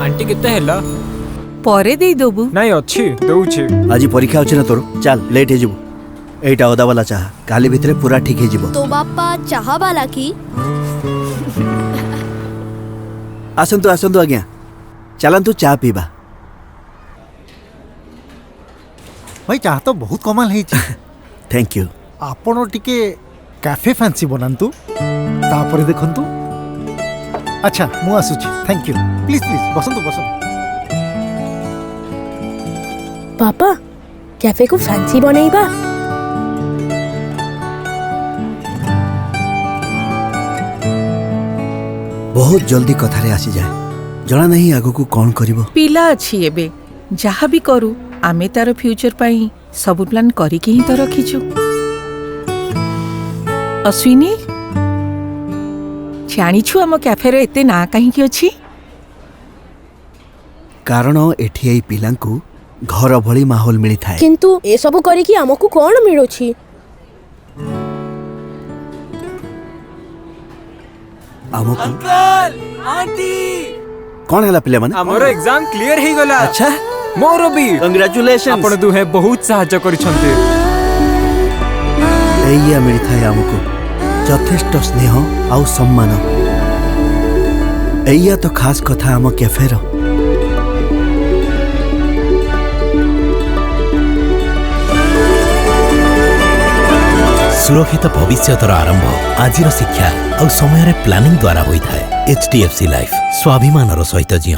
Aunty केते हैला परे दे देबू नहीं अच्छी दउछे। आज परीक्षा अच्छे ना तोर चल लेट हो एटा अदा वाला चाह काली भितर पूरा ठीक है जीवो। तो बापा चाहा वाला की आसंतु आज्ञा चलंतु चाह पीबा। भाई चाह तो बहुत कमाल है थैंक यू। आपण टिके कैफे फैंसी बनातु तापर देखंतु। अच्छा मु आसुची थैंक यू प्लीज प्लीज बसंतु बसंतु। पापा कैफे को फैंसी बनेइबा। बहुत जल्दी कथारे आसी जाए जना नहीं आगो को कौन करिवो। पिला अछि एबे जहा भी करू आमे तार फ्यूचर पाई सब प्लान करिके ही तो रखिछु। अश्विनी जानिछु आम कैफे रे एते ना कहीं की अछि कारण एठी एई पिलांकु घर भली माहौल मिली थाए। किंतु ए सब करी कि हमकु कोन मिलुछि। हमकु अंकल आंटी कौन हैला पिले माने हमरो एग्जाम क्लियर ही गला। अच्छा मोरो भी कांग्रेचुलेशन। आपण दुहे बहुत सहायता करिसंते। एइया मिली थाए हमकु यथेष्ट स्नेह आउ सम्मान। एइया तो खास कथा हम कैफे रो। सुरक्षित भविष्यतर आरंभ आज शिक्षा और समय प्लानिंग द्वारा होता है। HDFC लाइफ स्वाभिमान सहित जियो।